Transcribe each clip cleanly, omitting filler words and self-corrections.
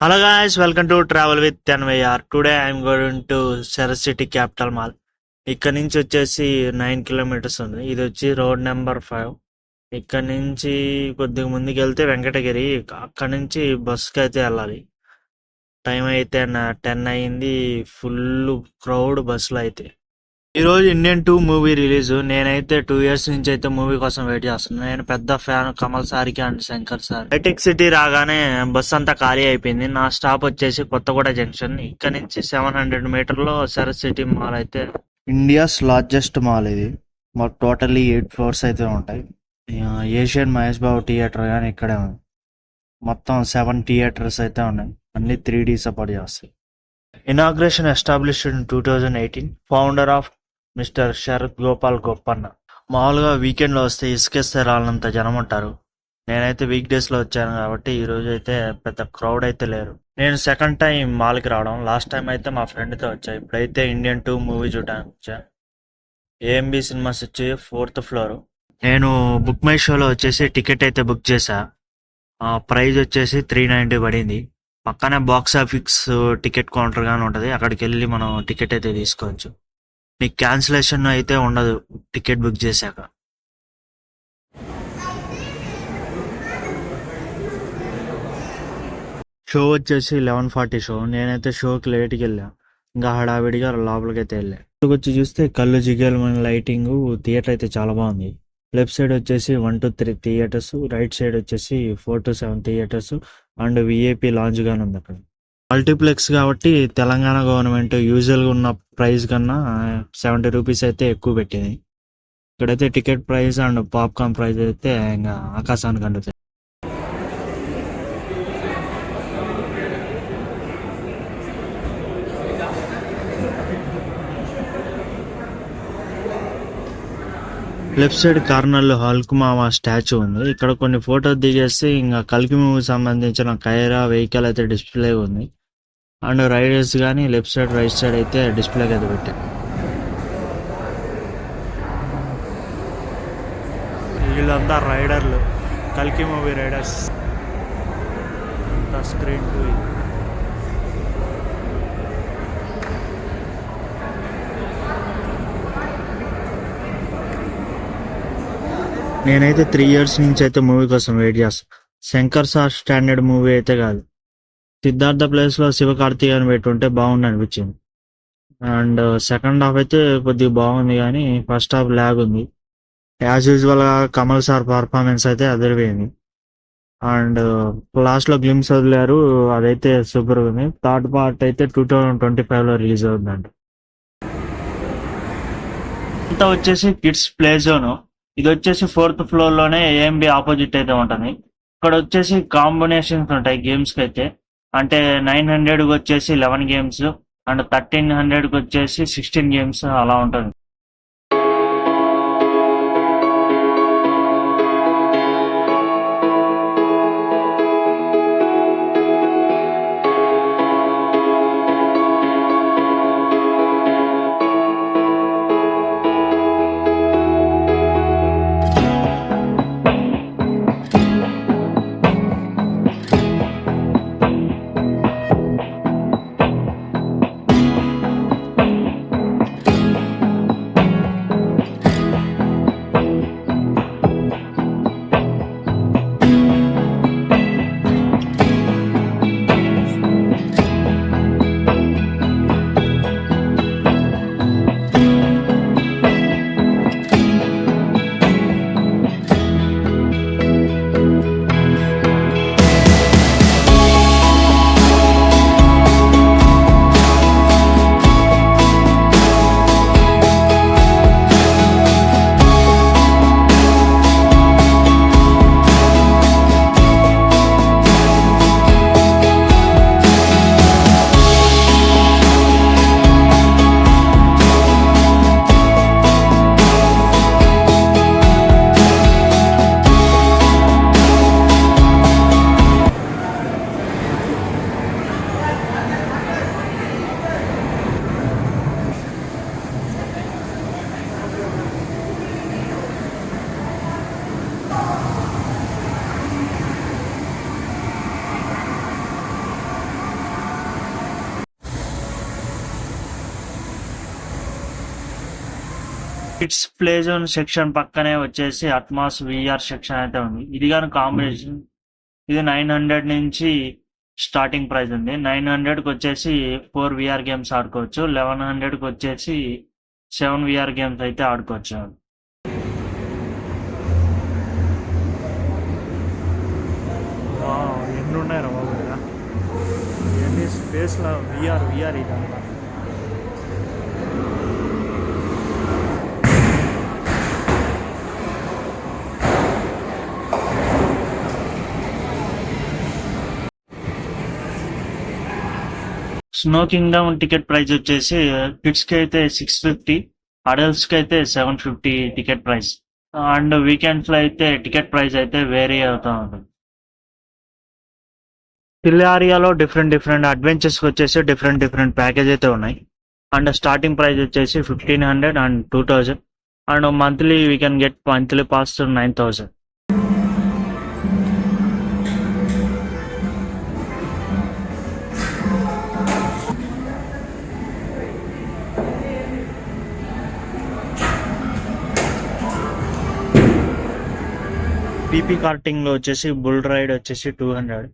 Hello guys, welcome to Travel with NYR. Today I am going to Saras City Capital Mall. ఇక్కడ నుంచి వచ్చేసి 9 kilometres ఉంది. ఇది వచ్చి రోడ్ నెంబర్ 5. ఇక్కడ నుంచి కొద్దిగా ముందుకు వెళ్తే వెంకటగిరి. అక్కడ నుంచి బస్కి అయితే వెళ్ళాలి. టైం అయితే 10 అయింది. ఫుల్ క్రౌడ్ బస్సులో అయితే. ఈరోజు ఇండియన్ 2 మూవీ రిలీజ్. నేనైతే 2 ఇయర్స్ నుంచి అయితే మూవీ కోసం వెయిట్ చేస్తున్నాను. నేను పెద్ద ఫ్యాన్ కమల్ సార్కి అండ్ శంకర్ సార్. హైటెక్ సిటీ రాగానే బస్ అంతా ఖాళీ అయిపోయింది. నా స్టాప్ వచ్చేసి కొత్తగూడ జంక్షన్. ఇక్కడ నుంచి 700 మీటర్లో సరస్ సిటీ మాల్ అయితే ఇండియాస్ లార్జెస్ట్ మాల్ ఇది. మాకు టోటల్లీ 8 ఫ్లోర్స్ అయితే ఉంటాయి. ఏషియన్ మహేష్ బాబు థియేటర్ కానీ ఇక్కడే ఉంది. మొత్తం 7 థియేటర్స్ అయితే ఉన్నాయి. అన్ని 3D సపోర్ట్ చేస్తాయి. Inauguration established in 2018. Founder of mister Sharath Gopal Goppanna. మామూలుగా వీకెండ్లో వస్తే ఇసుకేస్తే రాళ్ళంత జనం ఉంటారు. నేనైతే వీక్ డేస్లో వచ్చాను కాబట్టి ఈరోజు అయితే పెద్ద క్రౌడ్ అయితే లేరు. నేను సెకండ్ టైం మాల్కి రావడం. లాస్ట్ టైం అయితే మా ఫ్రెండ్తో వచ్చా. ఇప్పుడైతే ఇండియన్ 2 మూవీ చూడడానికి వచ్చా. ఏఎంబి సినిమాస్ వచ్చి 4th ఫ్లోర్. నేను బుక్ మై షోలో వచ్చేసి టికెట్ అయితే బుక్ చేశా. ప్రైజ్ వచ్చేసి 390 పడింది. పక్కనే బాక్స్ ఆఫీస్ టికెట్ కౌంటర్ గానీ ఉంటుంది. అక్కడికి వెళ్ళి మనం టికెట్ అయితే తీసుకోవచ్చు. నీకు క్యాన్సిలేషన్ అయితే ఉండదు టికెట్ బుక్ చేశాక. షో వచ్చేసి 11:40 షో. నేనైతే షోకి లేట్కి వెళ్ళా. ఇంకా హడావిడిగా లోపలికి అయితే వెళ్ళా. ఇక్కడికి వచ్చి చూస్తే కళ్ళు జిగేలమైన లైటింగ్. థియేటర్ అయితే చాలా బాగుంది. లెఫ్ట్ సైడ్ వచ్చేసి 1 to 3 థియేటర్స్, రైట్ సైడ్ వచ్చేసి 4 to 7 theatres and VIP lounge గానీ ఉంది అక్కడ. మల్టీప్లెక్స్ కాబట్టి తెలంగాణ గవర్నమెంట్ యూజువల్గా ఉన్న ప్రైస్ కన్నా 70 రూపీస్ అయితే ఎక్కువ పెట్టింది. ఇక్కడైతే ticket price and popcorn price అయితే ఇంకా ఆకాశానికి అందుతాయి. లెఫ్ట్ సైడ్ కార్నర్లో హల్క్ మామ స్టాచ్యూ ఉంది. ఇక్కడ కొన్ని ఫోటోస్ దిగేస్తే ఇంకా కల్కి మూవీ సంబంధించిన కైరా వెహికల్ అయితే డిస్ప్లే ఉంది. అండ్ రైడర్స్ కానీ లెఫ్ట్ సైడ్ రైట్ సైడ్ అయితే డిస్ప్లేకి అయితే పెట్టారు. వీళ్ళంతా రైడర్లు, కల్కి మూవీ రైడర్స్. స్క్రీన్ 2. నేనైతే 3 ఇయర్స్ నుంచి అయితే మూవీ కోసం వెయిట్ చేస్తాను. శంకర్ సార్ స్టాండర్డ్ మూవీ అయితే కాదు. సిద్ధార్థ ప్లేస్లో శివకార్తికేయన్ పెట్టుంటే బాగుంది అనిపించింది. అండ్ సెకండ్ హాఫ్ అయితే కొద్దిగా బాగుంది కానీ ఫస్ట్ హాఫ్ ల్యాగ్ ఉంది. యాజ్ యూజువల్గా కమల్ సార్ పర్ఫార్మెన్స్ అయితే అదిరిపోయింది. అండ్ లాస్ట్లో గ్లిమ్స్ వదిలారు, అదైతే సూపర్ ఉంది. థర్డ్ పార్ట్ అయితే 2025లో రిలీజ్ అవుతుందంట. అంతా వచ్చేసి కిడ్స్ ప్లే జోన్. ఇది వచ్చేసి 4th ఫ్లోర్లోనే ఏఎంబి ఆపోజిట్ అయితే ఉంటుంది. ఇక్కడ వచ్చేసి కాంబినేషన్స్ ఉంటాయి గేమ్స్కి అయితే. అంటే 900కి వచ్చేసి 11 గేమ్స్ అండ్ 1300కి వచ్చేసి 16 గేమ్స్ అలా ఉంటుంది. కిడ్స్ ప్లే జోన్ సెక్షన్ పక్కనే వచ్చేసి అట్మాస్ విఆర్ సెక్షన్ అయితే ఉంది. ఇది కానీ కాంబినేషన్ ఇది 900 నుంచి స్టార్టింగ్ ప్రైస్ ఉంది. 900కి వచ్చేసి 4 విఆర్ గేమ్స్ ఆడుకోవచ్చు. 1100కి వచ్చేసి 7 విఆర్ గేమ్స్ అయితే ఆడుకోవచ్చు. ఎన్ని ఉన్నాయరా బాబు ఇక్కడ, ఎన్ని స్పేస్లో విఆర్ ఇదంతా. స్నో కింగ్డమ్ టికెట్ ప్రైస్ వచ్చేసి కిడ్స్కి అయితే 650, అడల్ట్స్కి అయితే 750 టికెట్ ప్రైస్. అండ్ వీకెండ్స్లో అయితే టికెట్ ప్రైస్ అయితే వేరీ అవుతూ ఉంటుంది. హిల్ ఏరియాలో డిఫరెంట్ అడ్వెంచర్స్కి వచ్చేసి డిఫరెంట్ ప్యాకేజ్ అయితే ఉన్నాయి. అండ్ స్టార్టింగ్ ప్రైస్ వచ్చేసి 1500 and 2000. And monthly we can get monthly pass 9000. PP కార్టింగ్లో వచ్చేసి బుల్ రైడ్ వచ్చేసి 200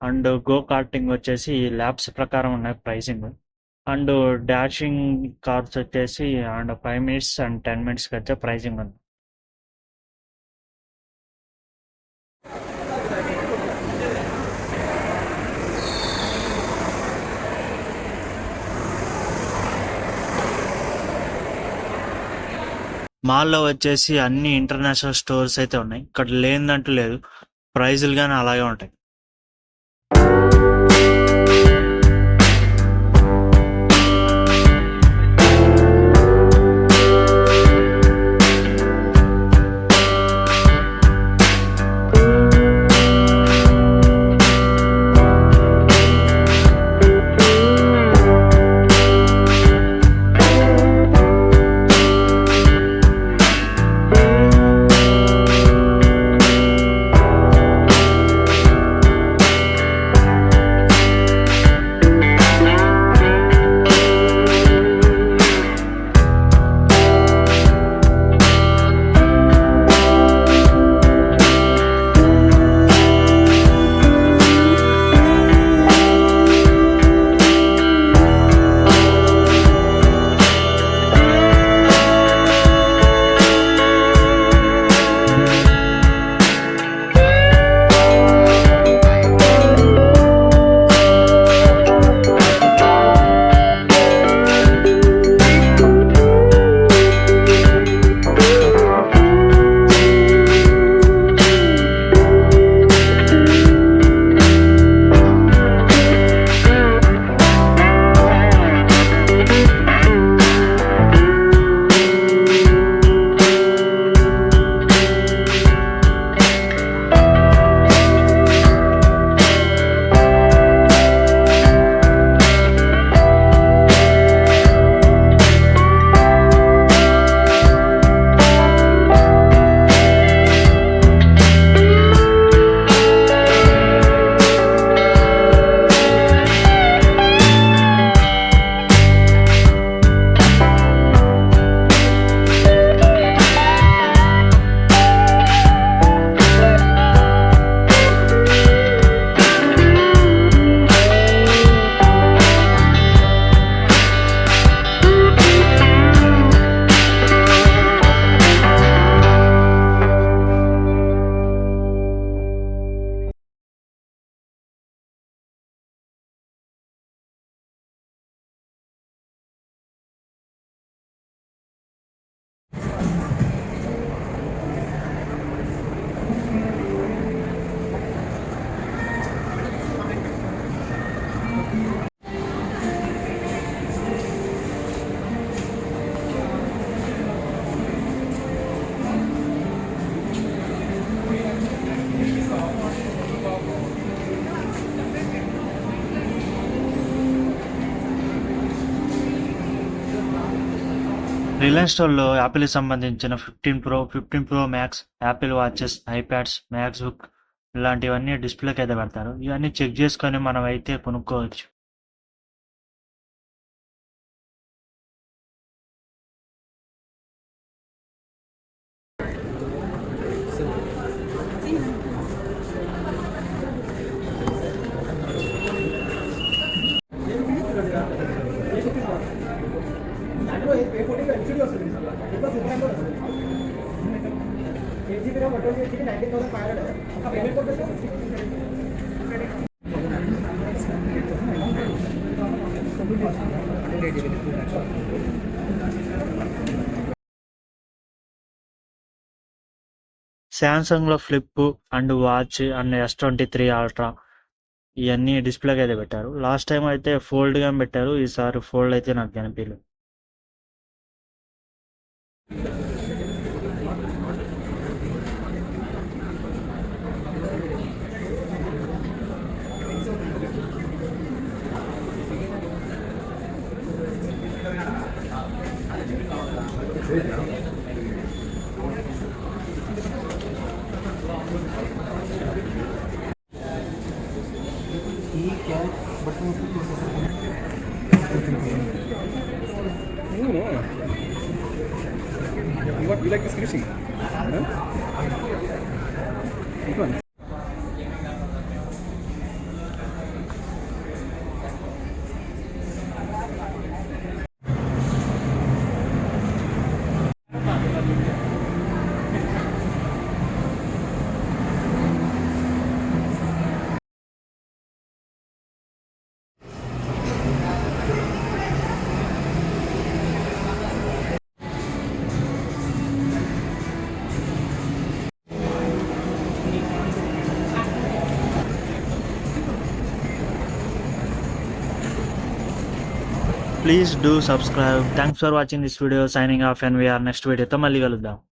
అండ్ గో కార్టింగ్ వచ్చేసి ల్యాబ్స్ ప్రకారం ఉన్నాయి ప్రైసింగ్. అండ్ డాషింగ్ కార్స్ వచ్చేసి అండ్ 5 minutes అండ్ 10 minutesకి వచ్చే ప్రైసింగ్ ఉంది. మాల్లో వచ్చేసి అన్ని ఇంటర్నేషనల్ స్టోర్స్ అయితే ఉన్నాయి. ఇక్కడ లేదంటూ లేదు, ప్రైజులు కానీ అలాగే ఉంటాయి. రిలయన్స్ స్టోర్లో యాపిల్కి సంబంధించిన 15 Pro max, Apple watches, iPads, max book ఇలాంటివన్నీ డిస్ప్లేకి అయితే పెడతారు. ఇవన్నీ చెక్ చేసుకొని మనం అయితే కొనుక్కోవచ్చు. శాంసంగ్లో flip and watch and S23 ultra ఇవన్నీ డిస్ప్లేకి అయితే పెట్టారు. లాస్ట్ టైం అయితే ఫోల్డ్గా పెట్టారు, ఈసారి ఫోల్డ్ అయితే నాకు కనిపించలేదు. You like this finishing? Huh? Which one? Please do subscribe. Thanks for watching this video. Signing off and we are next video తో మళ్ళీ కలుద్దాం.